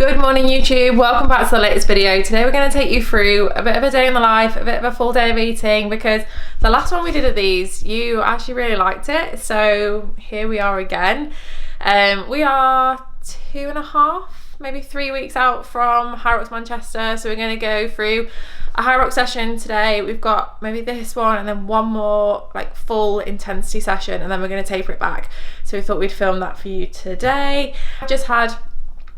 Good morning YouTube, welcome back to the latest video. Today we're going to take you through a bit of a day in the life, a bit of a full day of eating, because the last one we did of these, you actually really liked it. So here we are again. We are 2.5, maybe 3 weeks out from Hyrox Manchester. So we're going to go through a Hyrox session today. We've got maybe this one and then one more like full intensity session, and then we're going to taper it back. So we thought we'd film that for you today. I just had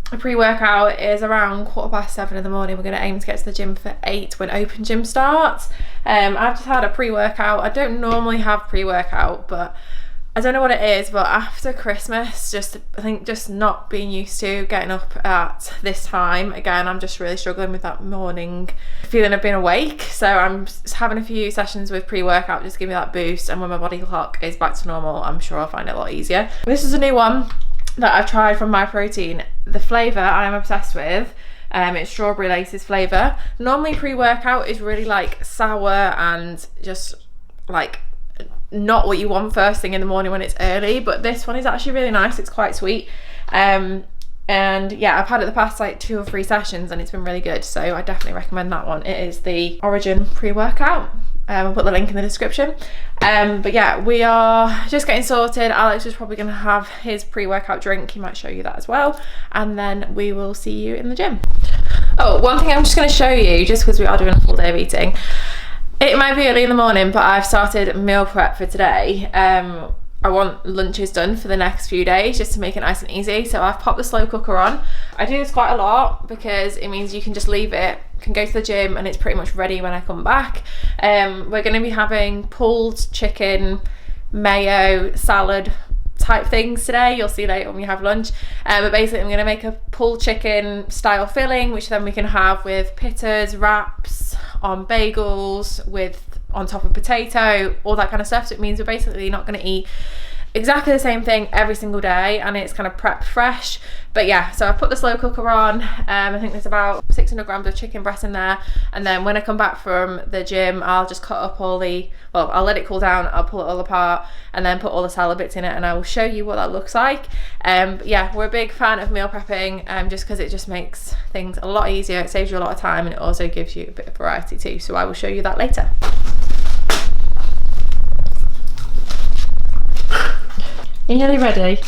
a pre-workout. It is around 7:15 in the morning. We're going to aim to get to the gym for 8 when open gym starts. I've just had a pre-workout. I don't normally have pre-workout, but I don't know what it is, but after Christmas, I think just not being used to getting up at this time again, I'm just really struggling with that morning feeling of being awake. So I'm just having a few sessions with pre-workout just to give me that boost, and when my body clock is back to normal, I'm sure I'll find it a lot easier. This is a new one that I've tried from My Protein. The flavour I am obsessed with. It's strawberry laces flavour. Normally pre-workout is really like sour and just like not what you want first thing in the morning when it's early, but this one is actually really nice. It's quite sweet. And yeah, I've had it the past like 2 or 3 sessions and it's been really good, so I definitely recommend that one. It is the Origin pre-workout. I'll put the link in the description. But yeah, we are just getting sorted. Alex is probably going to have his pre-workout drink. He might show you that as well, and then we will see you in the gym. Oh, one thing I'm just going to show you, just because we are doing a full day of eating. It might be early in the morning, but I've started meal prep for today. I want lunches done for the next few days just to make it nice and easy. So I've popped the slow cooker on. I do this quite a lot because it means you can just leave it, can go to the gym, and it's pretty much ready when I come back. We're going to be having pulled chicken, mayo, salad type things today. You'll see later when we have lunch. But basically I'm going to make a pulled chicken style filling, which then we can have with pittas, wraps, on bagels, on top of potato, all that kind of stuff. So it means we're basically not going to eat exactly the same thing every single day, and it's kind of prepped fresh. But yeah, so I put the slow cooker on. I think there's about 600 grams of chicken breast in there, and then when I come back from the gym, I'll just cut up I'll let it cool down, I'll pull it all apart and then put all the salad bits in it, and I will show you what that looks like. But yeah, we're a big fan of meal prepping, just because it just makes things a lot easier. It saves you a lot of time, and it also gives you a bit of variety too. So I will show you that later. Are you nearly ready?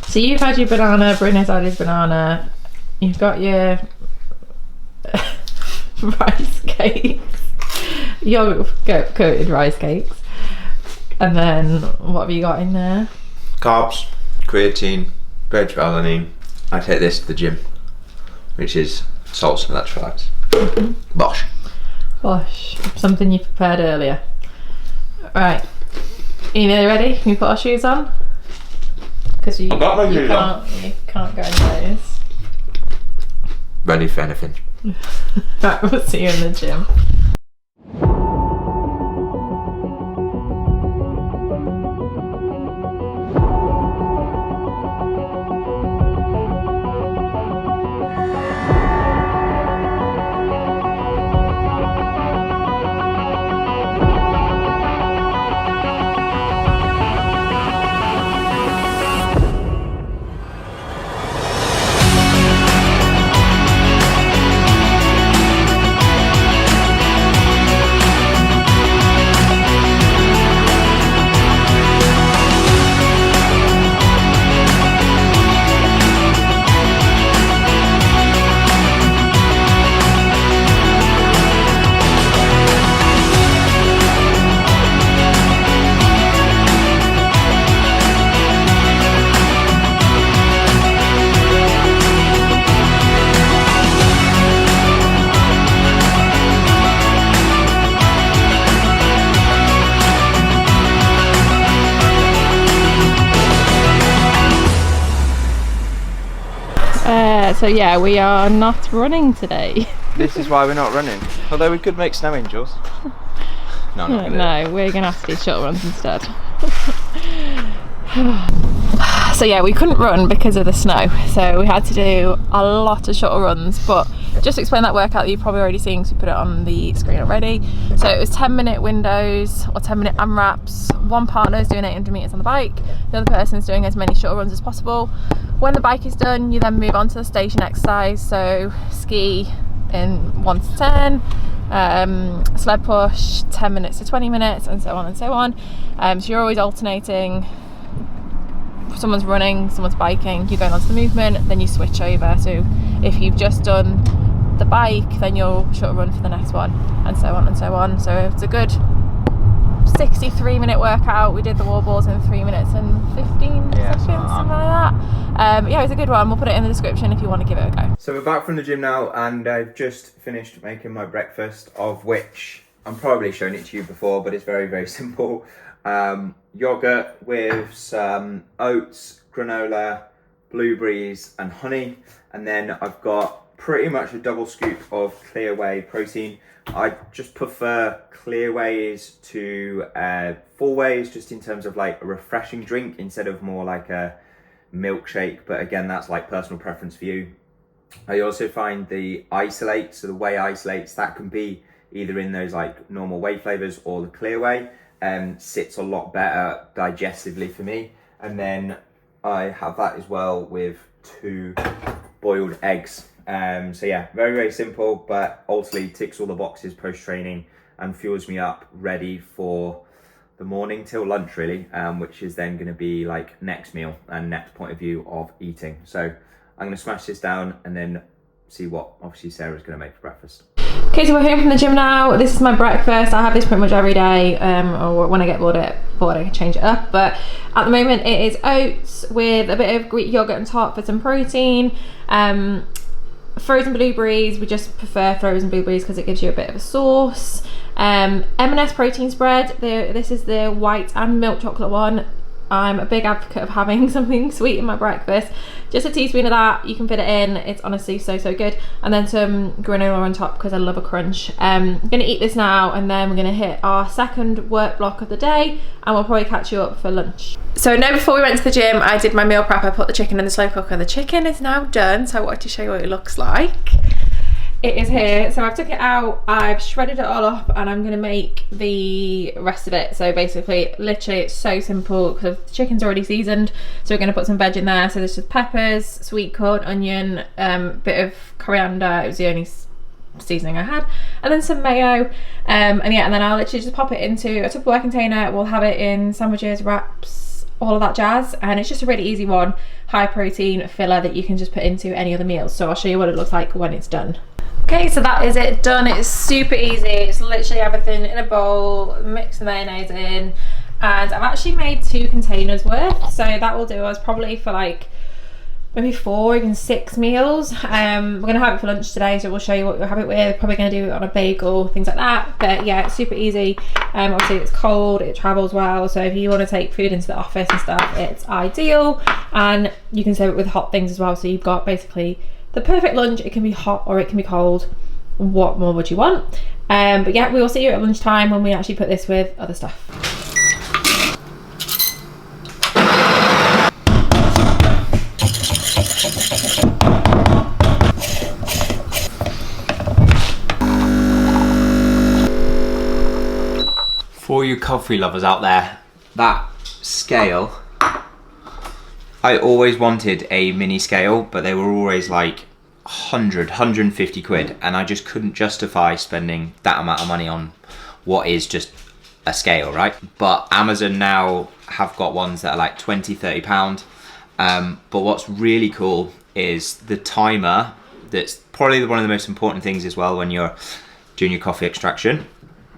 So you've had your banana, Bruno's had his banana, you've got your rice cakes, yogurt coated rice cakes, and then what have you got in there? Carbs, creatine, beta-alanine. I take this to the gym, which is salts and electrolytes. Bosh. Bosh, something you prepared earlier. Right. Are you nearly ready? Can you put our shoes on? Because you can't go in those. Ready for anything. Right, we'll see you in the gym. So yeah, we are not running today. This is why we're not running. Although we could make snow angels. No, we're gonna have to do short runs instead. So yeah, we couldn't run because of the snow, so we had to do a lot of shorter runs, but just to explain that workout that you've probably already seen because we put it on the screen already. So it was 10-minute windows or 10-minute AMRAPs. One partner is doing 800 meters on the bike, the other person is doing as many short runs as possible. When the bike is done, you then move on to the station exercise, so ski in 1 to 10, sled push 10 minutes to 20 minutes, and so on and so on. So you're always alternating. Someone's running, someone's biking, you're going on to the movement, then you switch over. So if you've just done the bike, then you'll short run for the next one, and so on and so on. So it's a good 63-minute workout. We did the wall balls in 3 minutes and 15 seconds, something like that. Yeah, it's a good one. We'll put it in the description if you want to give it a go. So we're back from the gym now, and I've just finished making my breakfast, of which I'm probably shown it to you before, but it's very, very simple. Yogurt with some oats, granola, blueberries and honey, and then I've got pretty much a double scoop of clear whey protein. I just prefer clear wheys to full wheys, just in terms of like a refreshing drink instead of more like a milkshake, but again, that's like personal preference for you. I also find the isolates, so the whey isolates, that can be either in those like normal whey flavors or the clear whey. Sits a lot better digestively for me. And then I have that as well with 2 boiled eggs. So yeah, very, very simple, but ultimately ticks all the boxes post-training and fuels me up ready for the morning till lunch really, which is then going to be like next meal and next point of view of eating. So I'm going to smash this down and then see what obviously Sarah's going to make for breakfast. Okay, so we're home from the gym now. This is my breakfast. I have this pretty much every day, or when I get bored, I can change it up. But at the moment it is oats with a bit of Greek yogurt on top for some protein. Frozen blueberries, we just prefer frozen blueberries because it gives you a bit of a sauce. M&S protein spread, this is the white and milk chocolate one. I'm a big advocate of having something sweet in my breakfast. Just a teaspoon of that, you can fit it in. It's honestly so good. And then some granola on top because I love a crunch. I'm gonna eat this now, and then we're gonna hit our second work block of the day, and we'll probably catch you up for lunch. So no, before we went to the gym, I did my meal prep. I put the chicken in the slow cooker. The chicken is now done, so I wanted to show you what it looks like. It is here. So I've took it out, I've shredded it all up, and I'm gonna make the rest of it. So basically, literally, it's so simple because the chicken's already seasoned. So we're gonna put some veg in there. So there's just peppers, sweet corn, onion, bit of coriander. It was the only seasoning I had, and then some mayo. And yeah, and then I'll literally just pop it into a Tupperware container. We'll have it in sandwiches, wraps, all of that jazz, and it's just a really easy one, high protein filler that you can just put into any other meals. So I'll show you what it looks like when it's done. Okay, so that is it done. It's super easy. It's literally everything in a bowl, mix the mayonnaise in, and I've actually made 2 containers worth, so that will do us probably for like maybe 4, even 6 meals. We're gonna have it for lunch today, so we'll show you what we'll have it with. Probably gonna do it on a bagel, things like that. But yeah, it's super easy. Obviously it's cold, it travels well, so if you want to take food into the office and stuff, it's ideal. And you can serve it with hot things as well, so you've got basically the perfect lunch. It can be hot or it can be cold. What more would you want? But yeah, we will see you at lunchtime when we actually put this with other stuff. For you coffee lovers out there, that scale, I always wanted a mini scale, but they were always like 100, 150 quid, and I just couldn't justify spending that amount of money on what is just a scale, right? But Amazon now have got ones that are like 20, 30 pound. But what's really cool is the timer. That's probably one of the most important things as well when you're doing your coffee extraction.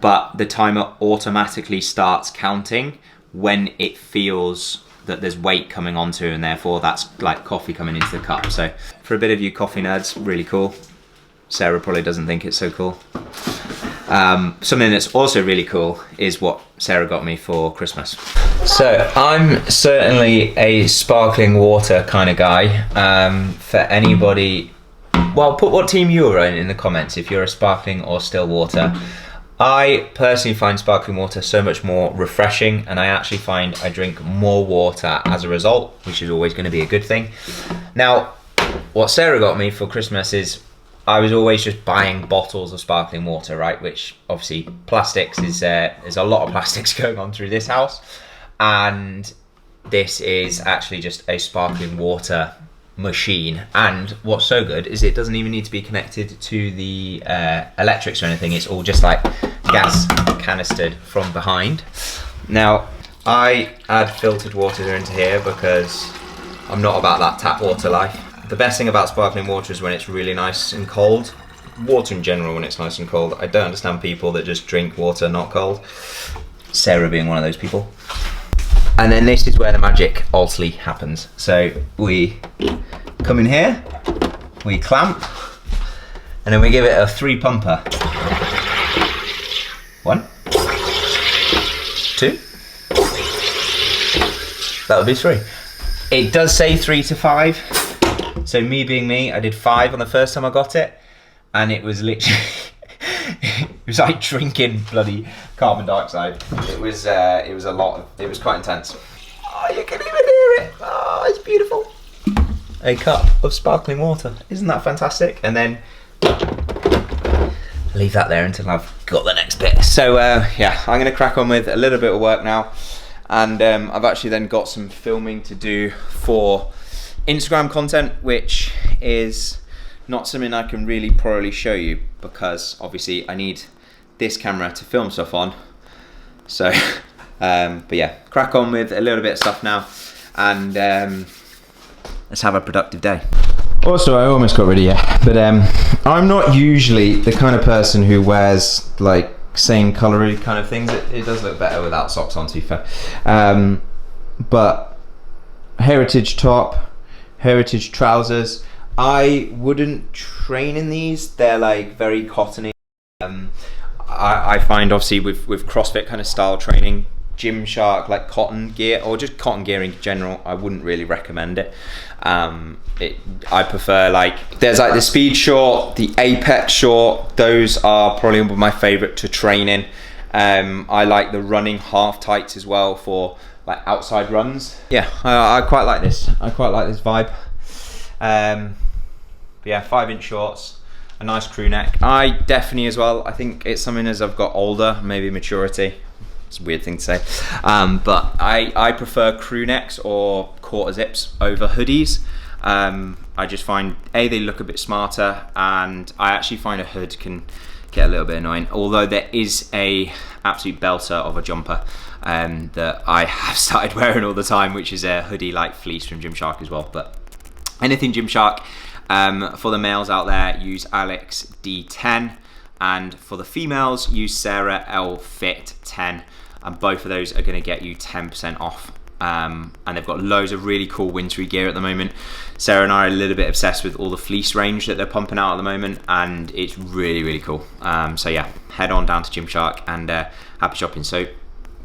But the timer automatically starts counting when it feels that there's weight coming onto, and therefore that's like coffee coming into the cup. So for a bit of you coffee nerds, really cool. Sarah probably doesn't think it's so cool. Something that's also really cool is what Sarah got me for Christmas. So I'm certainly a sparkling water kind of guy. For anybody, well, put what team you are in the comments if you're a sparkling or still water. I personally find sparkling water so much more refreshing, and I actually find I drink more water as a result, which is always going to be a good thing. Now, what Sarah got me for Christmas is I was always just buying bottles of sparkling water, right? Which obviously plastics is there's a lot of plastics going on through this house, and this is actually just a sparkling water machine, and what's so good is it doesn't even need to be connected to the electrics or anything. It's all just like gas canistered from behind. Now I add filtered water into here because I'm not about that tap water life. The best thing about sparkling water is when it's really nice and cold. Water in general when it's nice and cold. I don't understand people that just drink water not cold. Sarah being one of those people. And then this is where the magic ultimately happens. So we come in here, we clamp, and then we give it a 3 pumper. 1, 2, that would be 3. It does say 3 to 5. So me being me, I did 5 on the first time I got it, and it was literally, it was like drinking bloody carbon dioxide. It was a lot. It was quite intense. Oh, you can even hear it. Oh, it's beautiful. A cup of sparkling water. Isn't that fantastic? And then leave that there until I've got the next bit. So yeah, I'm gonna crack on with a little bit of work now, and I've actually then got some filming to do for Instagram content, which is not something I can really probably show you because obviously I need this camera to film stuff on. So but yeah, crack on with a little bit of stuff now, and let's have a productive day. Also, I almost got rid of you, but I'm not usually the kind of person who wears like same colory kind of things. It does look better without socks on, to be fair. But heritage top, heritage trousers. I wouldn't train in these. They're like very cottony. I find obviously with CrossFit kind of style training, Gymshark like cotton gear or just cotton gear in general, I wouldn't really recommend it. I prefer like, there's like the Speed short, the Apex short. Those are probably my favorite to train in. I like the running half tights as well for like outside runs. Yeah, I quite like this. I quite like this vibe. But yeah, 5-inch shorts, a nice crew neck. I definitely as well, I think it's something as I've got older, maybe maturity. It's a weird thing to say. But I prefer crew necks or quarter zips over hoodies. I just find, A, they look a bit smarter, and I actually find a hood can get a little bit annoying. Although there is a absolute belter of a jumper that I have started wearing all the time, which is a hoodie like fleece from Gymshark as well. But anything Gymshark. For the males out there, use Alex D10, and for the females, use Sarah L Fit 10, and both of those are going to get you 10% off. And they've got loads of really cool wintry gear at the moment. Sarah and I are a little bit obsessed with all the fleece range that they're pumping out at the moment, and it's really, really cool. So yeah, head on down to Gymshark and happy shopping. So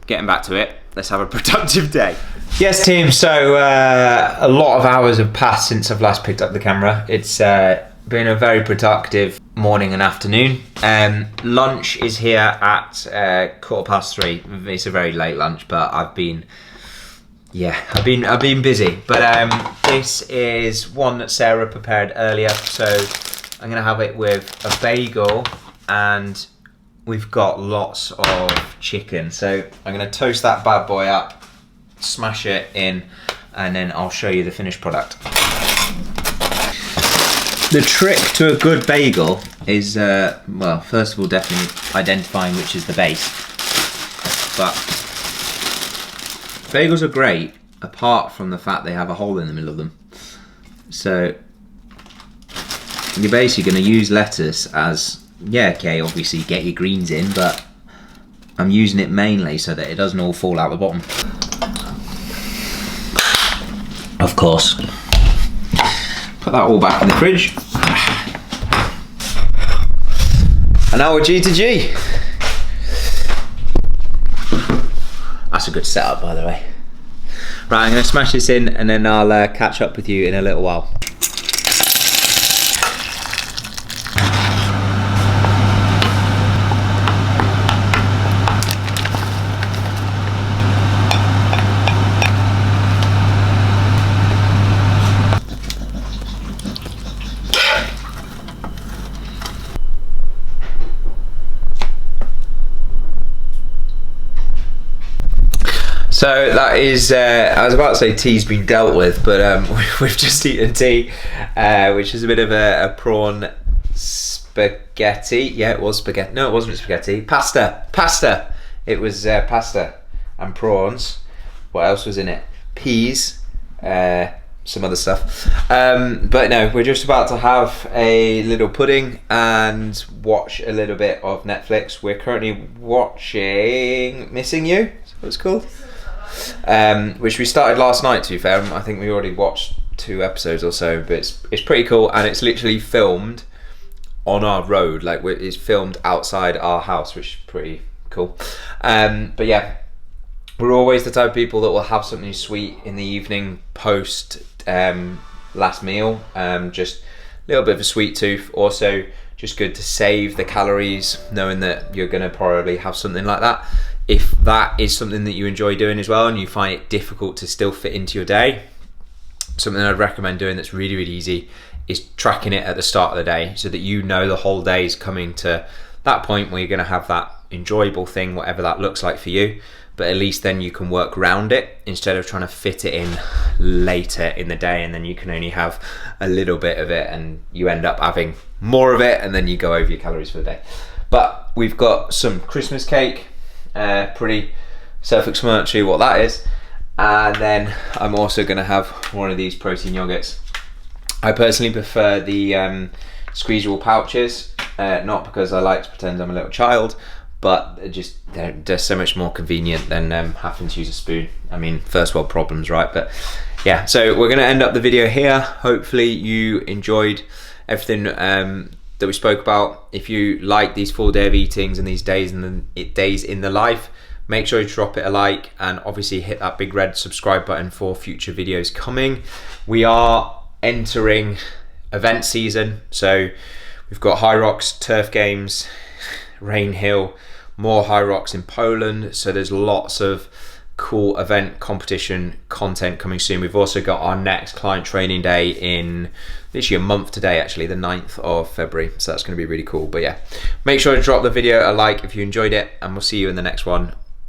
getting back to it, let's have a productive day. Yes team, so a lot of hours have passed since I've last picked up the camera. It's been a very productive morning and afternoon. Lunch is here at 3:15. It's a very late lunch, but I've been busy. But this is one that Sarah prepared earlier, so I'm gonna have it with a bagel, and we've got lots of chicken. So I'm gonna toast that bad boy up, smash it in, and then I'll show you the finished product. The trick to a good bagel is, well, first of all, definitely identifying which is the base. But bagels are great, apart from the fact they have a hole in the middle of them. So you're basically going to use lettuce as, yeah, okay, obviously get your greens in, but I'm using it mainly so that it doesn't all fall out the bottom. Of course. Put that all back in the fridge. And now we're G to G. That's a good setup, by the way. Right, I'm going to smash this in, and then I'll catch up with you in a little while. So that is, I was about to say tea's been dealt with, but we've just eaten tea, which is a bit of a prawn spaghetti. Yeah, it was spaghetti. No, it wasn't spaghetti. Pasta. It was pasta and prawns. What else was in it? Peas, some other stuff. But no, we're just about to have a little pudding and watch a little bit of Netflix. We're currently watching Missing You, is that what it's called? Which we started last night, to be fair. I think we already watched 2 episodes or so, but it's pretty cool, and it's literally filmed on our road. Like, it's filmed outside our house, which is pretty cool. But yeah, we're always the type of people that will have something sweet in the evening post last meal. Just a little bit of a sweet tooth. Also, just good to save the calories, knowing that you're going to probably have something like that. If that is something that you enjoy doing as well and you find it difficult to still fit into your day, something I'd recommend doing that's really, really easy is tracking it at the start of the day, so that you know the whole day is coming to that point where you're going to have that enjoyable thing, whatever that looks like for you. But at least then you can work around it instead of trying to fit it in later in the day, and then you can only have a little bit of it and you end up having more of it, and then you go over your calories for the day. But we've got some Christmas cake, pretty self-explanatory what that is. And then I'm also going to have one of these protein yogurts. I personally prefer the squeezable pouches, not because I like to pretend I'm a little child, but they're so much more convenient than having to use a spoon. I mean, first world problems, right? But yeah, so we're going to end up the video here. Hopefully you enjoyed everything that we spoke about. If you like these full day of eatings and these days in the life, make sure you drop it a like, and obviously hit that big red subscribe button for future videos coming. We are entering event season, so we've got Hyrox, Turf Games, Rainhill, more Hyrox in Poland, so there's lots of cool event competition content coming soon. We've also got our next client training day in literally a month today, actually, the 9th of February, so that's going to be really cool. But yeah, make sure to drop the video a like if you enjoyed it, and we'll see you in the next one.